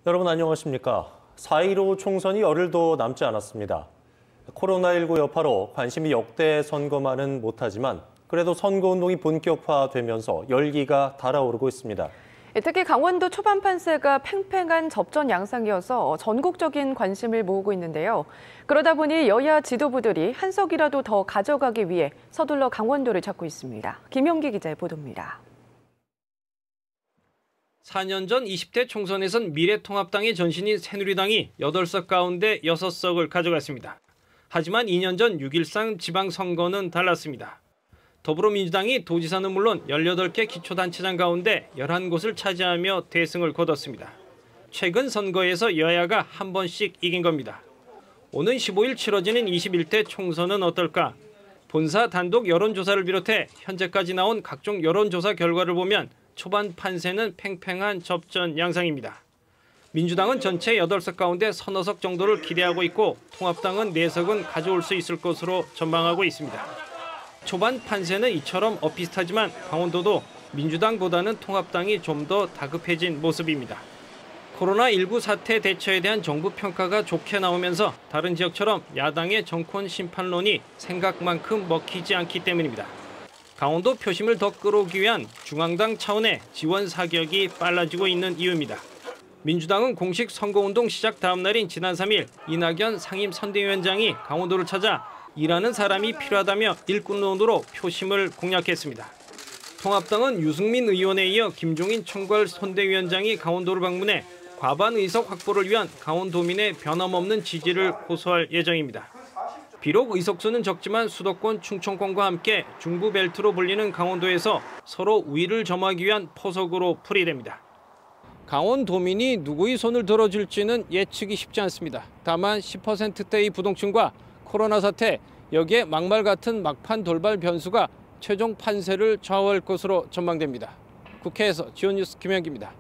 여러분 안녕하십니까? 4.15 총선이 열흘도 남지 않았습니다. 코로나19 여파로 관심이 역대 선거만은 못하지만 그래도 선거운동이 본격화되면서 열기가 달아오르고 있습니다. 특히 강원도 초반 판세가 팽팽한 접전 양상이어서 전국적인 관심을 모으고 있는데요. 그러다 보니 여야 지도부들이 한 석이라도 더 가져가기 위해 서둘러 강원도를 찾고 있습니다. 김용기 기자의 보도입니다. 4년 전 20대 총선에선 미래통합당의 전신인 새누리당이 8석 가운데 6석을 가져갔습니다. 하지만 2년 전 6.13 지방선거는 달랐습니다. 더불어민주당이 도지사는 물론 18개 기초단체장 가운데 11곳을 차지하며 대승을 거뒀습니다. 최근 선거에서 여야가 한 번씩 이긴 겁니다. 오는 15일 치러지는 21대 총선은 어떨까? 본사 단독 여론조사를 비롯해 현재까지 나온 각종 여론조사 결과를 보면 초반 판세는 팽팽한 접전 양상입니다. 민주당은 전체 8석 가운데 서너 석 정도를 기대하고 있고 통합당은 4석은 가져올 수 있을 것으로 전망하고 있습니다. 초반 판세는 이처럼 엇비슷하지만 강원도도 민주당보다는 통합당이 좀 더 다급해진 모습입니다. 코로나19 사태 대처에 대한 정부 평가가 좋게 나오면서 다른 지역처럼 야당의 정권 심판론이 생각만큼 먹히지 않기 때문입니다. 강원도 표심을 더 끌어오기 위한 중앙당 차원의 지원 사격이 빨라지고 있는 이유입니다. 민주당은 공식 선거운동 시작 다음 날인 지난 3일 이낙연 상임선대위원장이 강원도를 찾아 일하는 사람이 필요하다며 일꾼론으로 표심을 공략했습니다. 통합당은 유승민 의원에 이어 김종인 총괄 선대위원장이 강원도를 방문해 과반 의석 확보를 위한 강원도민의 변함없는 지지를 호소할 예정입니다. 비록 의석수는 적지만 수도권 충청권과 함께 중부 벨트로 불리는 강원도에서 서로 우위를 점하기 위한 포석으로 풀이됩니다. 강원도민이 누구의 손을 들어줄지는 예측이 쉽지 않습니다. 다만 10%대의 부동층과 코로나 사태, 여기에 막말 같은 막판 돌발 변수가 최종 판세를 좌우할 것으로 전망됩니다. 국회에서 지원뉴스 김현기입니다.